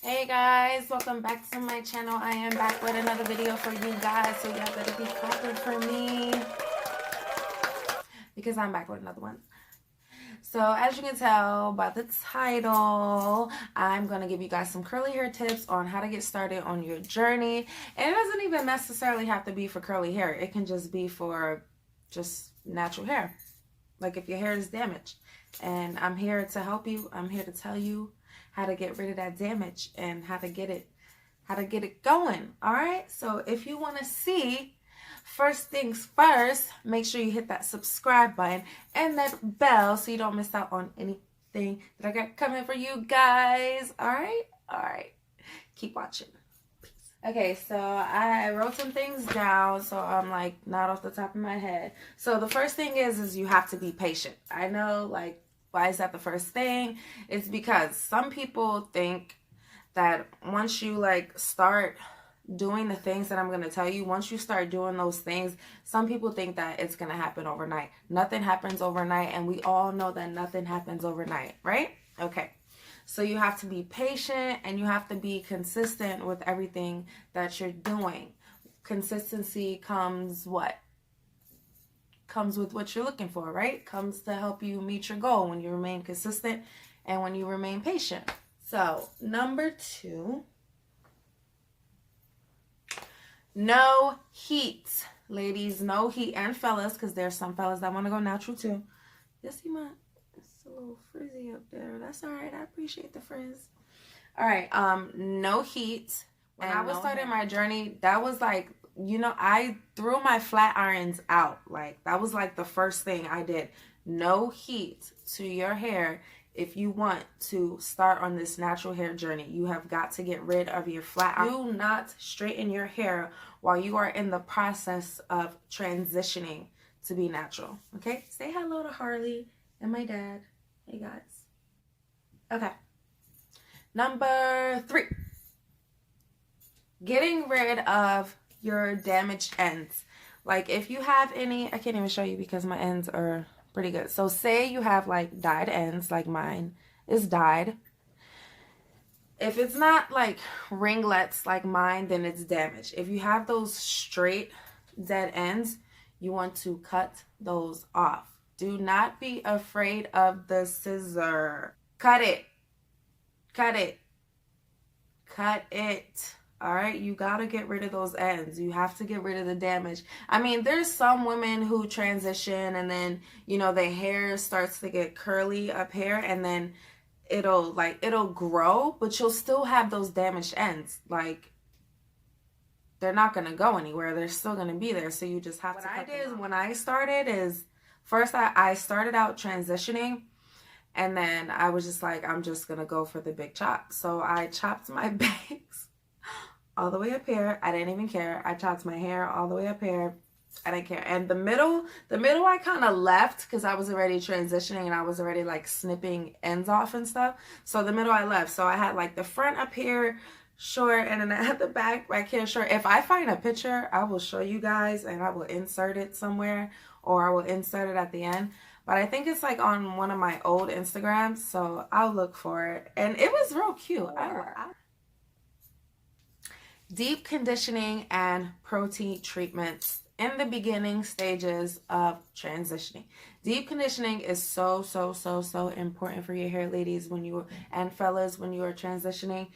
Hey guys, welcome back to my channel. I am back with another video for you guys, so y'all better be clapping for me because I'm back with another one. So as you can tell by the title, I'm going to give you guys some curly hair tips on how to get started on your journey. And it doesn't even necessarily have to be for curly hair. It can just be for just natural hair. Like if your hair is damaged. And I'm here to help you. I'm here to tell you how to get rid of that damage and how to get it going. All right. So if you want to see, first things first, make sure you hit that subscribe button and that bell so you don't miss out on anything that I got coming for you guys. All right. All right. Keep watching. Peace. Okay. So I wrote some things down. So I'm like not off the top of my head. So the first thing is you have to be patient. I know, like, why is that the first thing? It's because some people think that once you like start doing the things that I'm going to tell you, once you start doing those things, some people think that it's going to happen overnight. Nothing happens overnight, and we all know that nothing happens overnight, right? Okay. So you have to be patient and you have to be consistent with everything that you're doing. Consistency comes what? Comes with what you're looking for, right? Comes to help you meet your goal when you remain consistent and when you remain patient. So, number 2, no heat. Ladies, no heat, and fellas, because there's some fellas that want to go natural too. You see it's a little frizzy up there. That's all right. I appreciate the frizz. All right, no heat. When I was starting my journey, that was like, you know, I threw my flat irons out. Like, that was like the first thing I did. No heat to your hair. If you want to start on this natural hair journey, you have got to get rid of your flat iron. Do not straighten your hair while you are in the process of transitioning to be natural. Okay? Say hello to Harley and my dad. Hey, guys. Okay. Number 3. Getting rid of your damaged ends. Like if you have any, I can't even show you because my ends are pretty good. So say you have like dyed ends, like mine is dyed. If it's not like ringlets like mine, then it's damaged. If you have those straight dead ends, you want to cut those off. Do not be afraid of the scissor. Cut it. Cut it. Cut it. All right, you got to get rid of those ends. You have to get rid of the damage. I mean, there's some women who transition and then, you know, their hair starts to get curly up here and then it'll grow, but you'll still have those damaged ends. Like, they're not going to go anywhere. They're still going to be there. So you just have to cut them off. What I did when I started is, first I started out transitioning. And then I was just like, I'm just going to go for the big chop. So I chopped my bangs all the way up here. I didn't even care. I chopped my hair all the way up here. I didn't care. And the middle I kind of left because I was already transitioning and I was already like snipping ends off and stuff. So the middle I left. So I had like the front up here short and then I had the back here short. If I find a picture, I will show you guys and I will insert it somewhere or I will insert it at the end. But I think it's like on one of my old Instagrams. So I'll look for it. And it was real cute. Deep conditioning and protein treatments in the beginning stages of transitioning. Deep conditioning is so important for your hair, ladies, and fellas, when you are transitioning.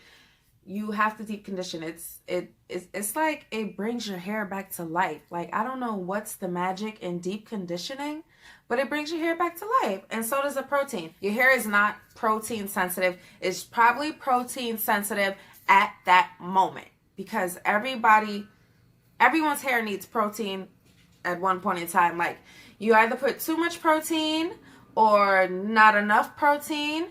You have to deep condition. It's like it brings your hair back to life. Like, I don't know what's the magic in deep conditioning, but it brings your hair back to life. And so does the protein. Your hair is not protein sensitive. It's probably protein sensitive at that moment. Because everyone's hair needs protein at one point in time. Like, you either put too much protein or not enough protein,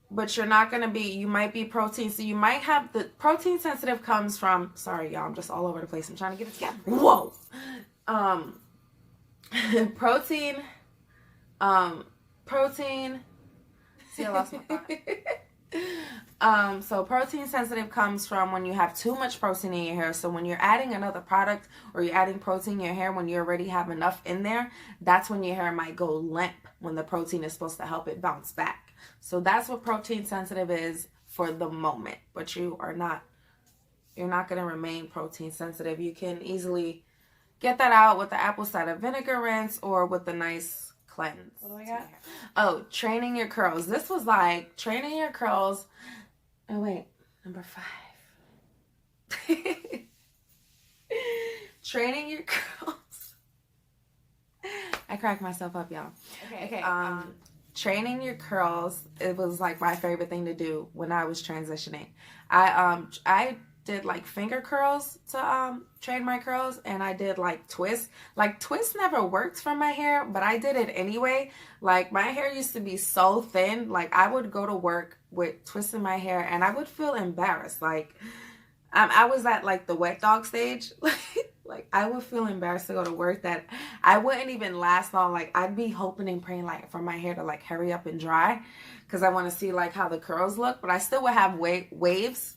but you're not going to be, you might be protein. So you might have the protein sensitive comes from, sorry, y'all, I'm just all over the place. I'm trying to get it together. Whoa. Protein, see, I lost my thought. So protein sensitive comes from when you have too much protein in your hair. So when you're adding another product or you're adding protein in your hair when you already have enough in there, that's when your hair might go limp when the protein is supposed to help it bounce back. So that's what protein sensitive is for the moment, but you're not going to remain protein sensitive. You can easily get that out with the apple cider vinegar rinse or with the nice cleanse. What do I got? Oh, training your curls. This was like training your curls. Oh, wait. Number 5. Training your curls. I cracked myself up, y'all. Okay. Training your curls. It was like my favorite thing to do when I was transitioning. I did like finger curls to train my curls, and I did like twists. Like twists never worked for my hair, but I did it anyway. Like my hair used to be so thin, like I would go to work with twists in my hair and I would feel embarrassed. Like I was at like the wet dog stage. Like I would feel embarrassed to go to work, that I wouldn't even last long. Like I'd be hoping and praying like for my hair to like hurry up and dry, because I want to see like how the curls look, but I still would have waves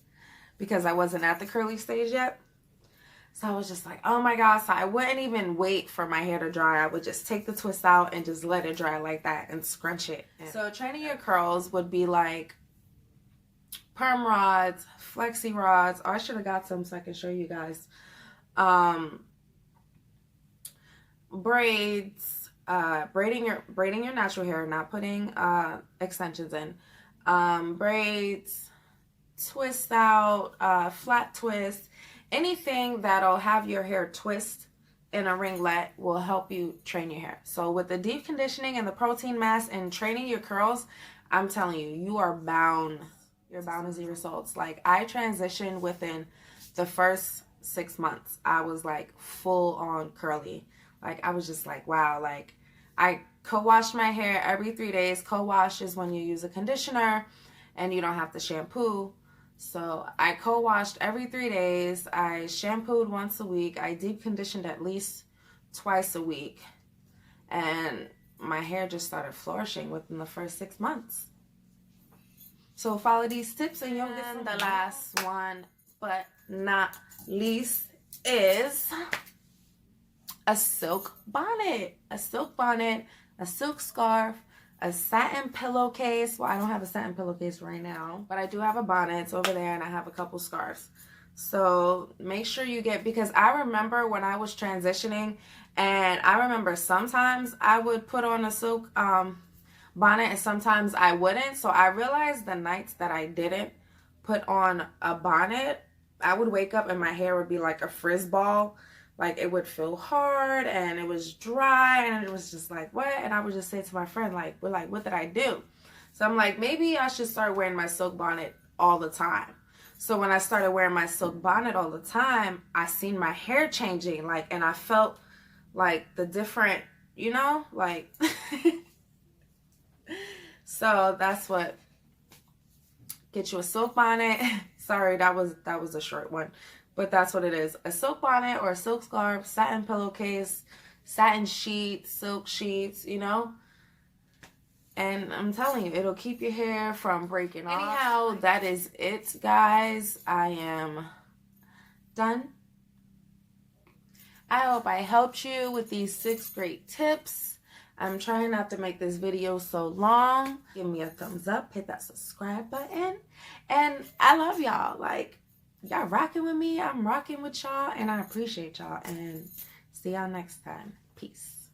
because I wasn't at the curly stage yet. So I was just like, oh my gosh. So I wouldn't even wait for my hair to dry. I would just take the twist out and just let it dry like that and scrunch it. So training your curls would be like perm rods, flexi rods. Oh, I should have got some so I can show you guys. Braids, braiding your natural hair, not putting extensions in. Braids, twist out, flat twist, anything that'll have your hair twist in a ringlet will help you train your hair. So with the deep conditioning and the protein mask and training your curls, I'm telling you, you're bound to see results. Like I transitioned within the first 6 months. I was like full on curly. Like I was just like, wow. Like I co-wash my hair every 3 days. Co-wash is when you use a conditioner and you don't have to shampoo. So I co-washed every 3 days. I shampooed once a week. I deep conditioned at least twice a week. And my hair just started flourishing within the first 6 months. So follow these tips and you'll get some. The last one, but not least, is a silk bonnet. A silk bonnet, a silk scarf, a satin pillowcase. Well, I don't have a satin pillowcase right now, but I do have a bonnet. It's over there, and I have a couple scarves. So make sure you get, because I remember when I was transitioning, and I remember sometimes I would put on a silk bonnet and sometimes I wouldn't. So I realized the nights that I didn't put on a bonnet, I would wake up and my hair would be like a frizz ball. Like it would feel hard and it was dry and it was just like, what? And I would just say to my friend, like, what did I do? So I'm like, maybe I should start wearing my silk bonnet all the time. So when I started wearing my silk bonnet all the time, I seen my hair changing, like, and I felt like the different, you know, like, so that's what, get you a silk bonnet. Sorry, that was a short one. But that's what it is. A silk bonnet or a silk scarf, satin pillowcase, satin sheets, silk sheets, you know. And I'm telling you, it'll keep your hair from breaking off. Anyhow, that is it, guys. I am done. I hope I helped you with these 6 great tips. I'm trying not to make this video so long. Give me a thumbs up. Hit that subscribe button. And I love y'all. Like, y'all rocking with me. I'm rocking with y'all. And I appreciate y'all. And see y'all next time. Peace.